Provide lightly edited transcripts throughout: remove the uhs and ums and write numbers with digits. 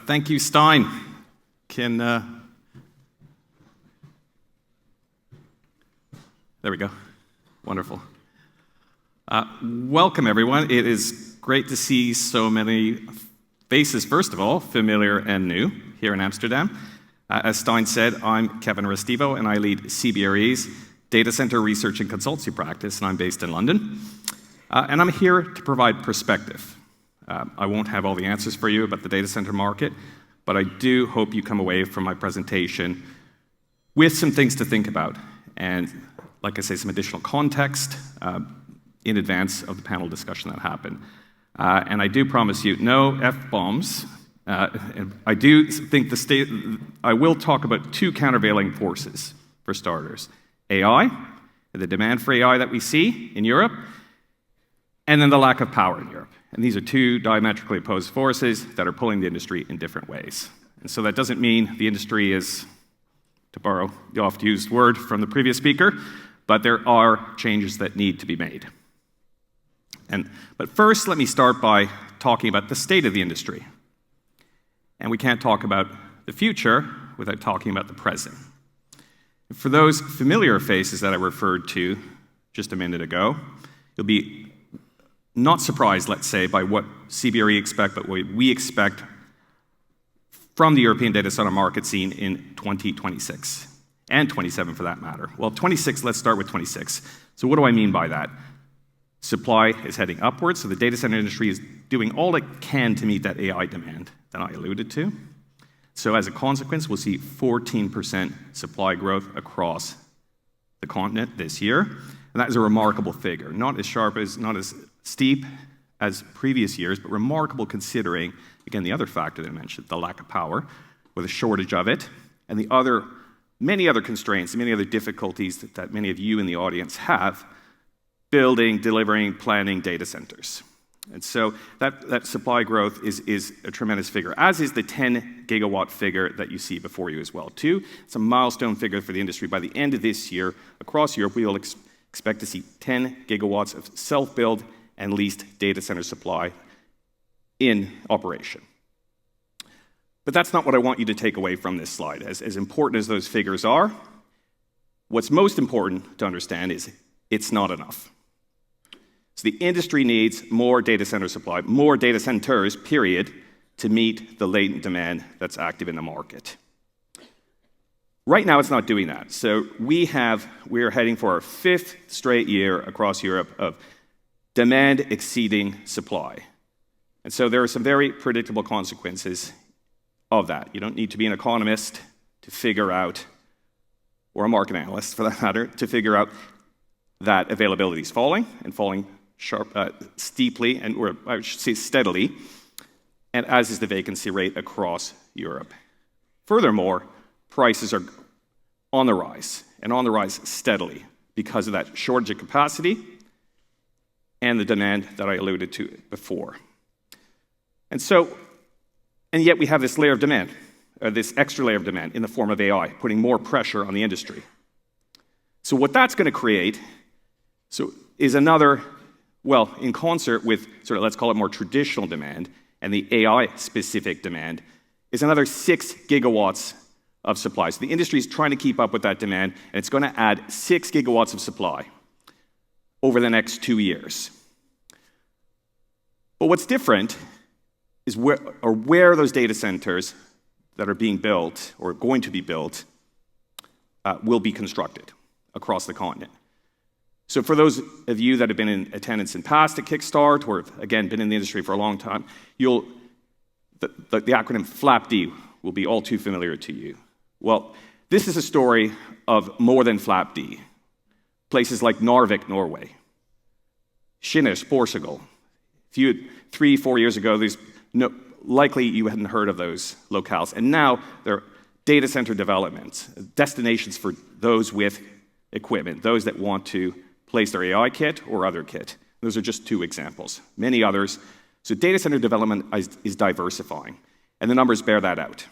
Thank you, Stein. There we go. Wonderful. Welcome, everyone. It is great to see so many faces, first of all, familiar and new, here in Amsterdam. As Stein said, I'm Kevin Restivo, and I lead CBRE's Data Center Research and Consultancy practice, and I'm based in London. And I'm here to provide perspective. I won't have all the answers for you about the data center market, but I do hope you come away from my presentation with some things to think about, and, like I say, some additional context in advance of the panel discussion that happened. And I do promise you no F-bombs. And I do think I will talk about two countervailing forces, for starters. AI, the demand for AI that we see in Europe, and then the lack of power in Europe. And these are two diametrically opposed forces that are pulling the industry in different ways. And so that doesn't mean the industry is, to borrow the oft-used word from the previous speaker, but there are changes that need to be made. But first, let me start by talking about the state of the industry. And we can't talk about the future without talking about the present. For those familiar faces that I referred to just a minute ago, you'll be not surprised, let's say, by what CBRE expect, but what we expect from the European data center market scene in 2026, and 27 for that matter. Well, 26, let's start with 26. So what do I mean by that? Supply is heading upwards, so the data center industry is doing all it can to meet that AI demand that I alluded to. So as a consequence, we'll see 14% supply growth across the continent this year, and that is a remarkable figure. Not as steep as previous years, but remarkable considering, again, the other factor that I mentioned, the lack of power, with a shortage of it, and many other constraints, many other difficulties that many of you in the audience have building, delivering, planning data centers. And so that supply growth is a tremendous figure, as is the 10 gigawatt figure that you see before you as well, too. It's a milestone figure for the industry. By the end of this year, across Europe, we will expect to see 10 gigawatts of self-build and leased data center supply in operation. But that's not what I want you to take away from this slide. As important as those figures are, what's most important to understand is it's not enough. So the industry needs more data center supply, more data centers, period, to meet the latent demand that's active in the market. Right now, it's not doing that. So we are heading for our 5th straight year across Europe of demand exceeding supply. And so there are some very predictable consequences of that. You don't need to be an economist to figure out, or a market analyst for that matter, to figure out that availability is falling, and falling steeply, or I should say steadily, and as is the vacancy rate across Europe. Furthermore, prices are on the rise, and on the rise steadily, because of that shortage of capacity and the demand that I alluded to before. And yet we have this layer of demand, this extra layer of demand in the form of AI, putting more pressure on the industry. So what that's going to create is another, well, in concert with sort of, let's call it more traditional demand, and the AI-specific demand, is another 6 gigawatts of supply. So the industry is trying to keep up with that demand, and it's going to add 6 gigawatts of supply over the next 2 years. But what's different is where those data centers that are being built, or going to be built, will be constructed across the continent. So for those of you that have been in attendance in past at Kickstart, or have, again, been in the industry for a long time, the acronym FLAP-D will be all too familiar to you. Well, this is a story of more than FLAP-D. Places like Narvik, Norway, Sines, Portugal. 3-4 years ago, likely you hadn't heard of those locales. And now they're data center developments, destinations for those with equipment, those that want to place their AI kit or other kit. Those are just 2 examples. Many others. So data center development is diversifying, and the numbers bear that out.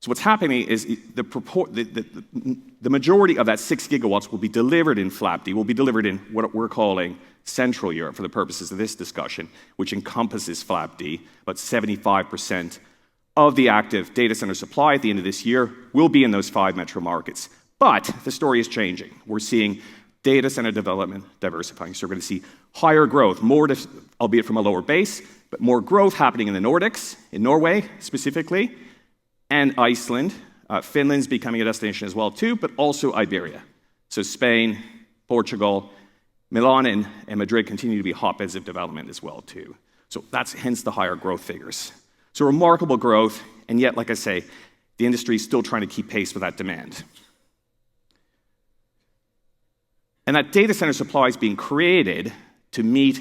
So what's happening is the majority of that 6 gigawatts will be delivered in FLAP-D, will be delivered in what we're calling Central Europe for the purposes of this discussion, which encompasses FLAP-D, but 75% of the active data center supply at the end of this year will be in those 5 metro markets. But the story is changing. We're seeing data center development diversifying. So we're going to see higher growth, albeit from a lower base, but more growth happening in the Nordics, in Norway specifically, and Iceland. Finland's becoming a destination as well too, but also Iberia. So Spain, Portugal, Milan and Madrid continue to be hotbeds of development as well too. So that's hence the higher growth figures. So remarkable growth, and yet, like I say, the industry is still trying to keep pace with that demand. And that data center supply is being created to meet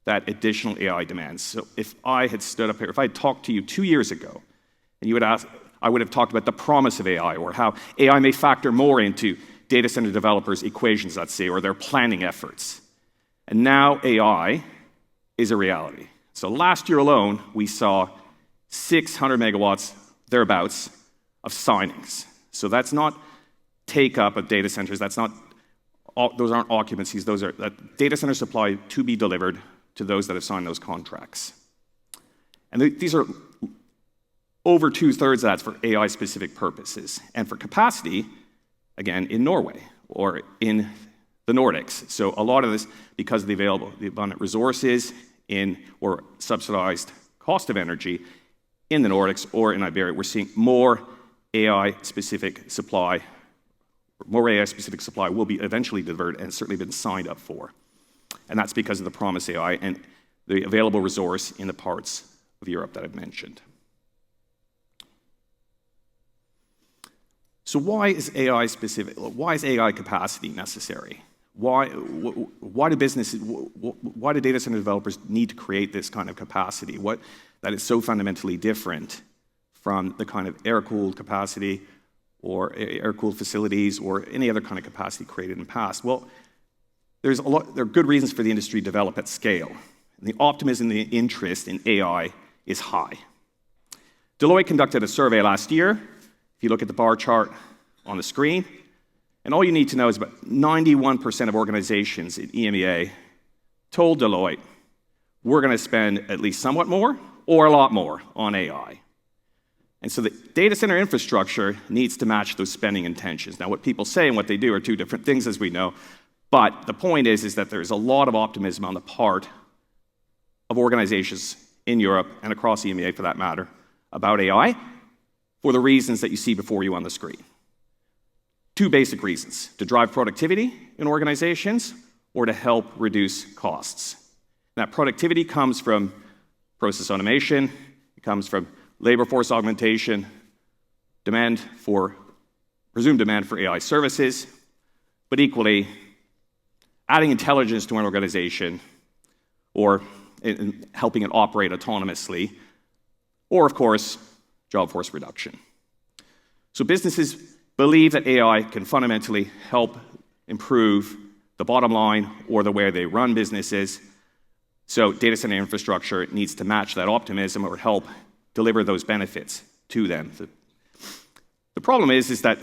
that additional AI demand. So if I had stood up here, if I had talked to you 2 years ago, and you would ask, I would have talked about the promise of AI, or how AI may factor more into data center developers' equations, let's say, or their planning efforts. And now AI is a reality. So last year alone, we saw 600 megawatts, thereabouts, of signings. So that's not take-up of data centers, those aren't occupancies, those are data center supply to be delivered to those that have signed those contracts. And these are over 2/3 of that's for AI-specific purposes. And for capacity, again, in Norway or in the Nordics. So a lot of this, because of the abundant resources or subsidized cost of energy in the Nordics or in Iberia, we're seeing more AI-specific supply. More AI-specific supply will be eventually delivered and certainly been signed up for. And that's because of the promise AI and the available resource in the parts of Europe that I've mentioned. So why is AI capacity necessary? Why do data center developers need to create this kind of capacity? What that is so fundamentally different from the kind of air-cooled capacity or air-cooled facilities or any other kind of capacity created in the past? Well, there are good reasons for the industry to develop at scale. And the optimism, the interest in AI is high. Deloitte conducted a survey last year. If you look at the bar chart on the screen, and all you need to know is about 91% of organizations in EMEA told Deloitte, we're going to spend at least somewhat more or a lot more on AI. And so the data center infrastructure needs to match those spending intentions. Now, what people say and what they do are two different things, as we know. But the point is that there's a lot of optimism on the part of organizations in Europe and across EMEA, for that matter, about AI for the reasons that you see before you on the screen. 2 basic reasons: to drive productivity in organizations or to help reduce costs. That productivity comes from process automation, it comes from labor force augmentation, presumed demand for AI services, but equally, adding intelligence to an organization or helping it operate autonomously, or, of course, job force reduction. So businesses believe that AI can fundamentally help improve the bottom line or the way they run businesses. So data center infrastructure needs to match that optimism or help deliver those benefits to them. The problem is that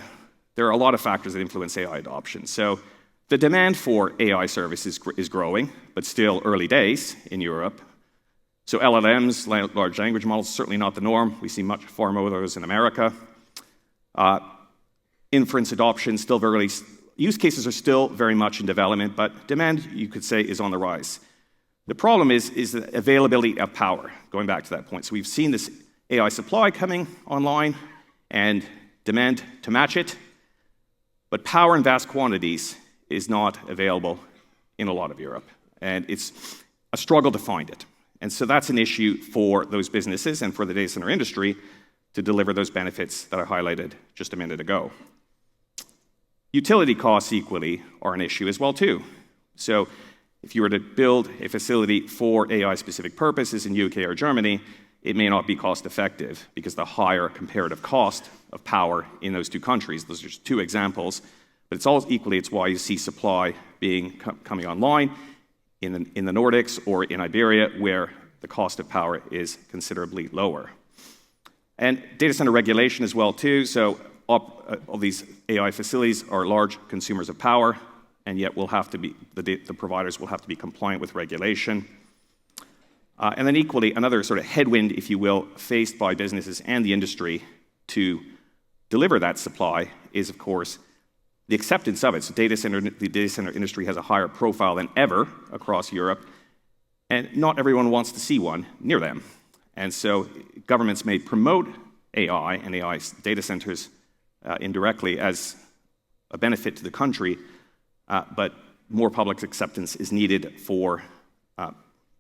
there are a lot of factors that influence AI adoption. So the demand for AI services is growing, but still early days in Europe. So LLMs, large language models, certainly not the norm. We see far more of those in America. Inference adoption, still very early. Use cases are still very much in development, but demand, you could say, is on the rise. The problem is the availability of power, going back to that point. So we've seen this AI supply coming online and demand to match it, but power in vast quantities is not available in a lot of Europe, and it's a struggle to find it. And so that's an issue for those businesses and for the data center industry to deliver those benefits that I highlighted just a minute ago. Utility costs equally are an issue as well too. So if you were to build a facility for AI-specific purposes in UK or Germany, it may not be cost-effective because the higher comparative cost of power in those 2 countries. Those are just 2 examples, but it's why you see supply coming online in the Nordics or in Iberia, where the cost of power is considerably lower. And data center regulation as well too. So all these AI facilities are large consumers of power, and yet the providers will have to be compliant with regulation. And then equally, another sort of headwind, if you will, faced by businesses and the industry to deliver that supply is, of course, the acceptance of it. So the data center industry has a higher profile than ever across Europe, and not everyone wants to see one near them. And so governments may promote AI and AI data centers indirectly as a benefit to the country, but more public acceptance is needed for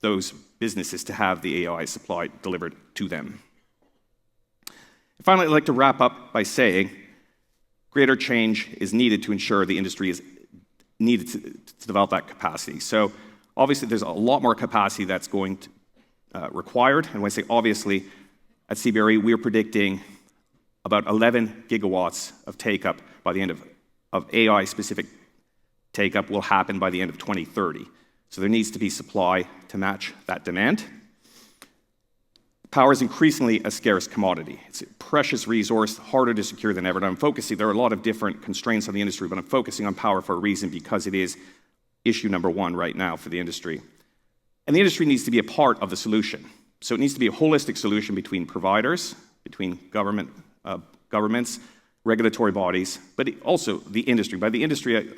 those businesses to have the AI supply delivered to them. And finally, I'd like to wrap up by saying greater change is needed to ensure the industry is needed to develop that capacity. So obviously, there's a lot more capacity that's going to required. And when I say obviously, at CBRE, we are predicting about 11 gigawatts of take-up by the end of AI-specific take-up will happen by the end of 2030. So there needs to be supply to match that demand. Power is increasingly a scarce commodity. It's a precious resource, harder to secure than ever. And I'm focusing, there are a lot of different constraints on the industry, but I'm focusing on power for a reason, because it is issue number one right now for the industry. And the industry needs to be a part of the solution. So it needs to be a holistic solution between providers, between governments, regulatory bodies, but also the industry. By the industry,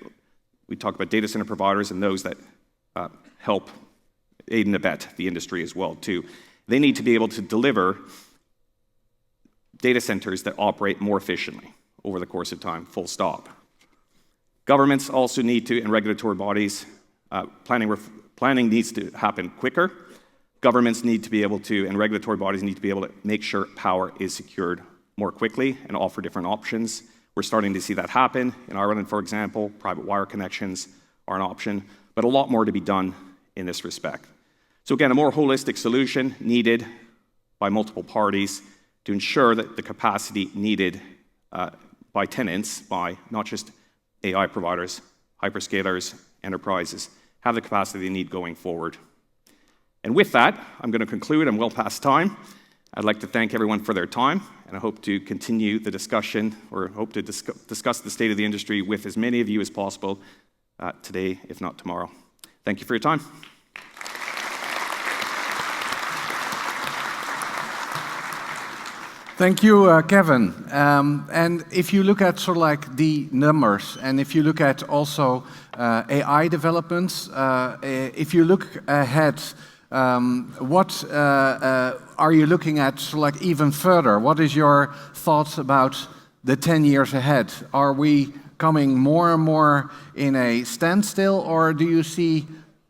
we talk about data center providers and those that help aid and abet the industry as well, too. They need to be able to deliver data centers that operate more efficiently over the course of time, full stop. Governments also need to, and regulatory bodies, planning needs to happen quicker. Governments need to be able to, and regulatory bodies need to be able to make sure power is secured more quickly and offer different options. We're starting to see that happen. In Ireland, for example, private wire connections are an option, but a lot more to be done in this respect. So again, a more holistic solution needed by multiple parties to ensure that the capacity needed by tenants, by not just AI providers, hyperscalers, enterprises, have the capacity they need going forward. And with that, I'm going to conclude. I'm well past time. I'd like to thank everyone for their time, and I hope to continue the discussion, or hope to discuss the state of the industry with as many of you as possible today, if not tomorrow. Thank you for your time. Thank you, Kevin. And if you look at sort of like the numbers, and if you look at also AI developments, if you look ahead, what are you looking at sort of like even further? What is your thoughts about the 10 years ahead? Are we coming more and more in a standstill, or do you see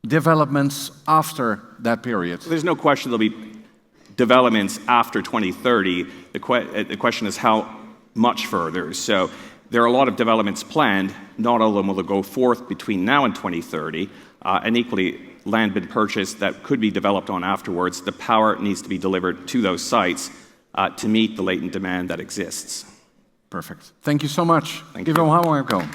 developments after that period? There's no question there'll be developments after 2030. The question is how much further. So there are a lot of developments planned. Not all of them will go forth between now and 2030. And equally, land been purchased that could be developed on afterwards. The power needs to be delivered to those sites to meet the latent demand that exists. Perfect. Thank you so much. Thank you. Give him a warm welcome.